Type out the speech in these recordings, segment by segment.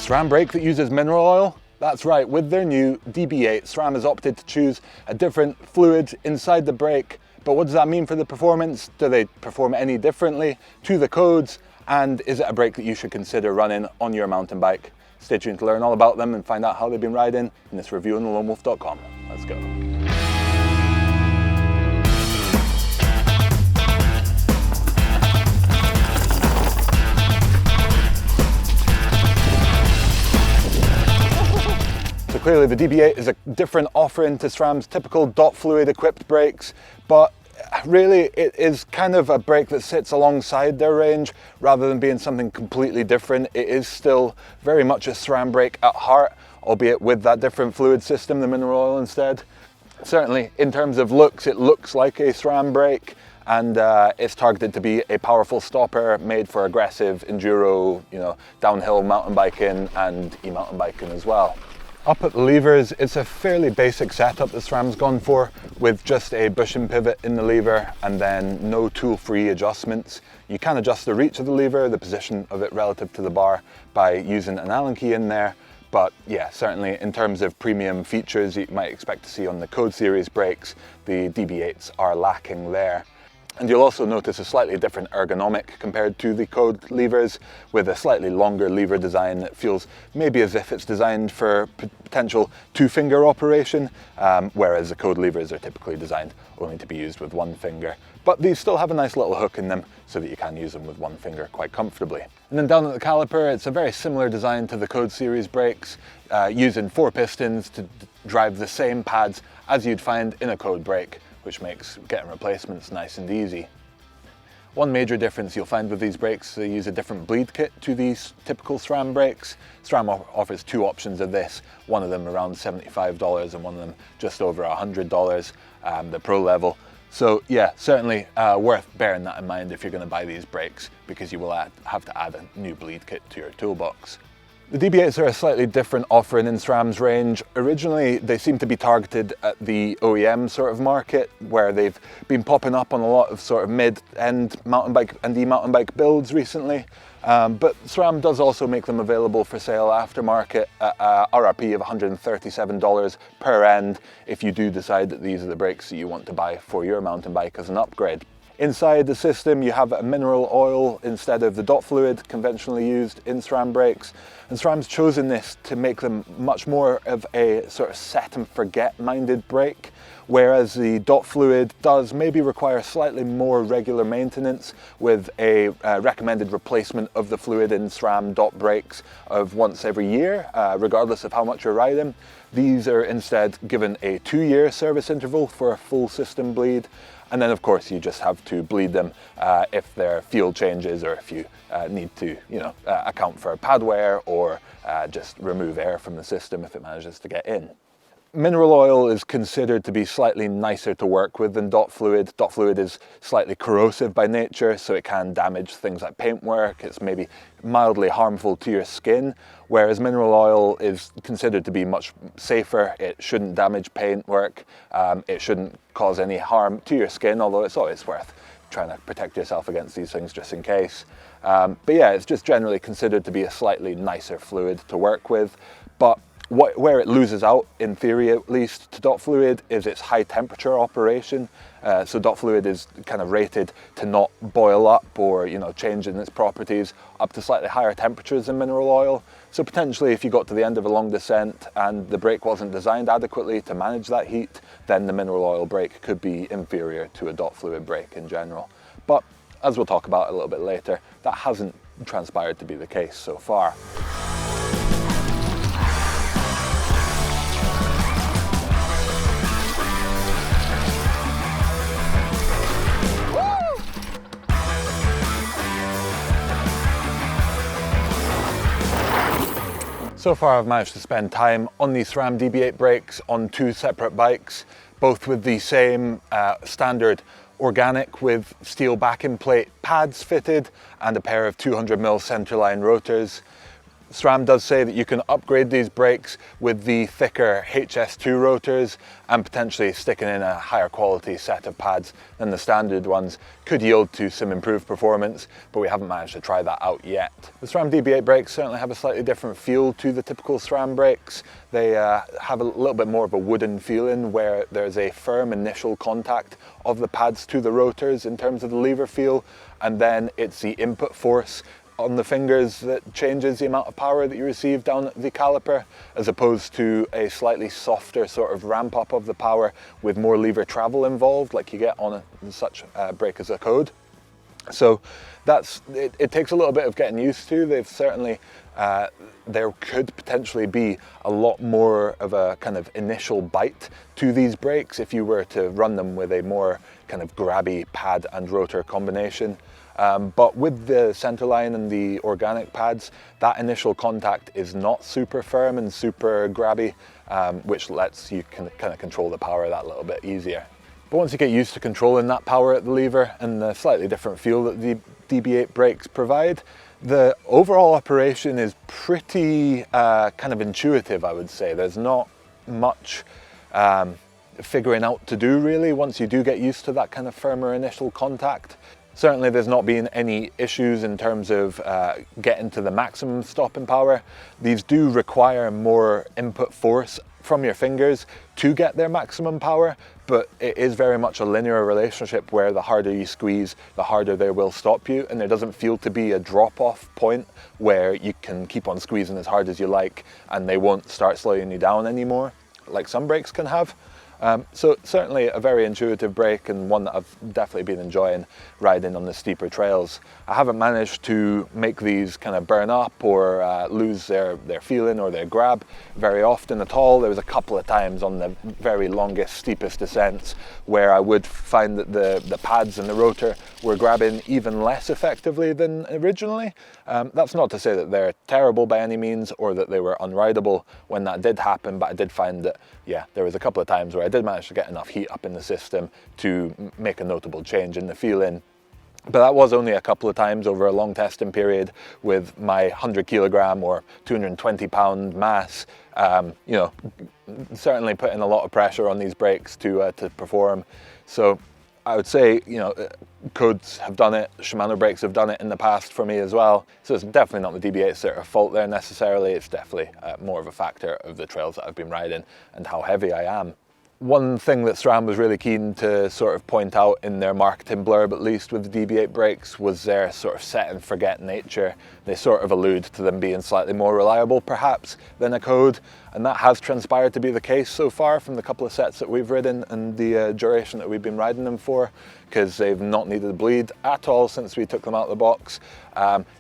SRAM brake that uses mineral oil? That's right, with their new DB8, SRAM has opted to choose a different fluid inside the brake. But what does that mean for the performance? Do they perform any differently to the codes? And is it a brake that you should consider running on your mountain bike? Stay tuned to learn all about them and find out how they've been riding in this review on loamwolf.com. Let's go. So clearly the DB8 is a different offering to SRAM's typical dot fluid equipped brakes, but really it is kind of a brake that sits alongside their range rather than being something completely different. It is still very much a SRAM brake at heart, albeit with that different fluid system, the mineral oil instead. Certainly in terms of looks, it looks like a SRAM brake, and it's targeted to be a powerful stopper made for aggressive enduro, downhill mountain biking and e-mountain biking as well. Up at the levers, it's a fairly basic setup that SRAM's gone for, with just a bushing pivot in the lever and then no tool-free adjustments. You can adjust the reach of the lever, the position of it relative to the bar, by using an Allen key in there. But yeah, certainly in terms of premium features you might expect to see on the Code Series brakes, the DB8s are lacking there. And you'll also notice a slightly different ergonomic compared to the Code levers, with a slightly longer lever design that feels maybe as if it's designed for potential two-finger operation, whereas the Code levers are typically designed only to be used with one finger. But these still have a nice little hook in them so that you can use them with one finger quite comfortably. And then down at the caliper, it's a very similar design to the Code Series brakes, using 4 pistons to drive the same pads as you'd find in a Code brake, which makes getting replacements nice and easy. One major difference you'll find with these brakes, they use a different bleed kit to these typical SRAM brakes. SRAM offers 2 options of this, one of them around $75 and one of them just over $100, the pro level. So yeah, certainly worth bearing that in mind if you're going to buy these brakes, because you will have to add a new bleed kit to your toolbox. The DB8s are a slightly different offering in SRAM's range. Originally, they seem to be targeted at the OEM sort of market, where they've been popping up on a lot of sort of mid-end mountain bike and e-mountain bike builds recently. But SRAM does also make them available for sale aftermarket at RRP of $137 per end if you do decide that these are the brakes that you want to buy for your mountain bike as an upgrade. Inside the system you have a mineral oil instead of the dot fluid conventionally used in SRAM brakes, and SRAM's chosen this to make them much more of a sort of set and forget minded brake, whereas the dot fluid does maybe require slightly more regular maintenance, with a recommended replacement of the fluid in SRAM dot brakes of once every year, regardless of how much you're riding. These are instead given a 2-year service interval for a full system bleed. And then of course you just have to bleed them if there are field changes, or if you need to account for pad wear, or just remove air from the system if it manages to get in. Mineral oil is considered to be slightly nicer to work with than dot fluid. Dot fluid is slightly corrosive by nature, so it can damage things like paintwork. It's maybe mildly harmful to your skin, whereas mineral oil is considered to be much safer. It shouldn't damage paintwork. It shouldn't cause any harm to your skin, although it's always worth trying to protect yourself against these things just in case. But yeah, it's just generally considered to be a slightly nicer fluid to work with. But where it loses out, in theory at least, to dot fluid is its high temperature operation. So dot fluid is kind of rated to not boil up or change in its properties up to slightly higher temperatures than mineral oil. So potentially if you got to the end of a long descent and the brake wasn't designed adequately to manage that heat, then the mineral oil brake could be inferior to a dot fluid brake in general. But as we'll talk about a little bit later, that hasn't transpired to be the case so far. So far I've managed to spend time on these SRAM DB8 brakes on 2 separate bikes, both with the same standard organic with steel backing plate pads fitted and a pair of 200mm centerline rotors. SRAM does say that you can upgrade these brakes with the thicker HS2 rotors, and potentially sticking in a higher quality set of pads than the standard ones could yield to some improved performance, but we haven't managed to try that out yet. The SRAM DB8 brakes certainly have a slightly different feel to the typical SRAM brakes. They have a little bit more of a wooden feeling, where there's a firm initial contact of the pads to the rotors in terms of the lever feel, and then it's the input force on the fingers that changes the amount of power that you receive down at the caliper, as opposed to a slightly softer sort of ramp up of the power with more lever travel involved, like you get on such a brake as a code. So it takes a little bit of getting used to. They've certainly, there could potentially be a lot more of a kind of initial bite to these brakes if you were to run them with a more kind of grabby pad and rotor combination. But with the centerline and the organic pads, that initial contact is not super firm and super grabby, which lets you kind of control the power of that a little bit easier. But once you get used to controlling that power at the lever and the slightly different feel that the DB8 brakes provide, the overall operation is pretty kind of intuitive, I would say. There's not much figuring out to do really once you do get used to that kind of firmer initial contact. Certainly there's not been any issues in terms of getting to the maximum stopping power. These do require more input force from your fingers to get their maximum power, but it is very much a linear relationship where the harder you squeeze, the harder they will stop you, and there doesn't feel to be a drop-off point where you can keep on squeezing as hard as you like and they won't start slowing you down anymore, like some brakes can have. So certainly a very intuitive brake, and one that I've definitely been enjoying riding on the steeper trails. I haven't managed to make these kind of burn up or lose their feeling or their grab very often at all. There was a couple of times on the very longest, steepest descents where I would find that the pads and the rotor were grabbing even less effectively than originally. That's not to say that they're terrible by any means or that they were unrideable when that did happen, but I did find that, yeah, there was a couple of times where I did manage to get enough heat up in the system to make a notable change in the feeling. But that was only a couple of times over a long testing period with my 100 kilogram or 220 pound mass, you know, certainly putting a lot of pressure on these brakes to perform. So I would say, you know, codes have done it, Shimano brakes have done it in the past for me as well. So it's definitely not the DB8's sort of fault there necessarily. It's definitely more of a factor of the trails that I've been riding and how heavy I am. One thing that SRAM was really keen to sort of point out in their marketing blurb, at least with the DB8 brakes, was their sort of set and forget nature. They sort of allude to them being slightly more reliable perhaps than a code, and that has transpired to be the case so far from the couple of sets that we've ridden and the duration that we've been riding them for, because they've not needed to bleed at all since we took them out of the box.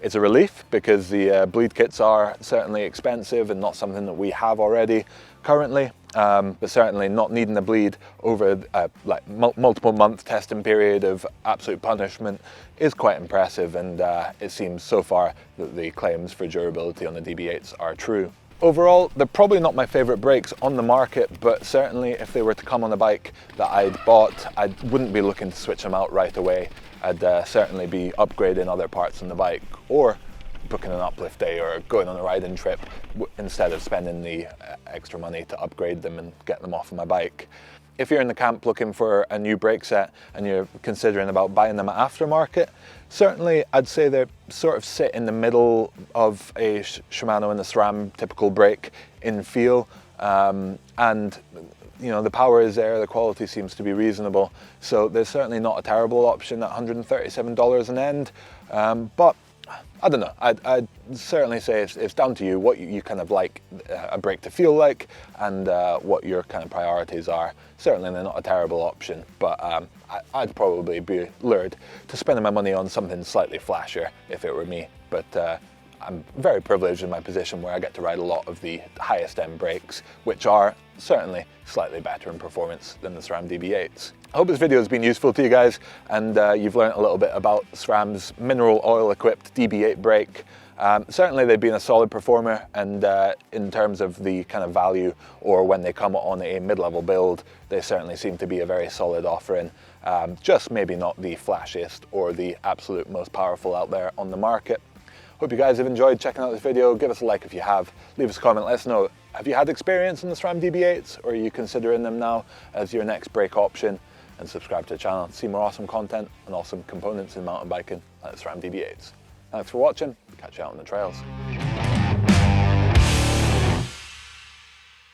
It's a relief because the bleed kits are certainly expensive and not something that we have already currently. But certainly not needing to bleed over like multiple month testing period of absolute punishment is quite impressive, and it seems so far that the claims for durability on the DB8s are true. Overall, they're probably not my favourite brakes on the market, but certainly if they were to come on a bike that I'd bought, I wouldn't be looking to switch them out right away. I'd certainly be upgrading other parts on the bike, or booking an uplift day or going on a riding trip instead of spending the extra money to upgrade them and get them off of my bike. If you're in the camp looking for a new brake set and you're considering about buying them at aftermarket, certainly I'd say they sort of sit in the middle of a Shimano and a SRAM typical brake in feel, and you know, the power is there, the quality seems to be reasonable, so there's certainly not a terrible option at $137 an end, but I don't know, I'd certainly say it's down to you what you kind of like a brake to feel like, and what your kind of priorities are. Certainly they're not a terrible option, but I'd probably be lured to spending my money on something slightly flashier if it were me. But I'm very privileged in my position where I get to ride a lot of the highest end brakes, which are certainly slightly better in performance than the SRAM DB8s. I hope this video has been useful to you guys, and you've learned a little bit about SRAM's mineral oil equipped DB8 brake. Certainly they've been a solid performer, and in terms of the kind of value, or when they come on a mid-level build, they certainly seem to be a very solid offering. Just maybe not the flashiest or the absolute most powerful out there on the market. Hope you guys have enjoyed checking out this video. Give us a like if you have. Leave us a comment, let us know. Have you had experience in the SRAM DB8s, or are you considering them now as your next brake option? And subscribe to the channel to see more awesome content and awesome components in mountain biking like the SRAM DB8s. Thanks for watching. Catch you out on the trails.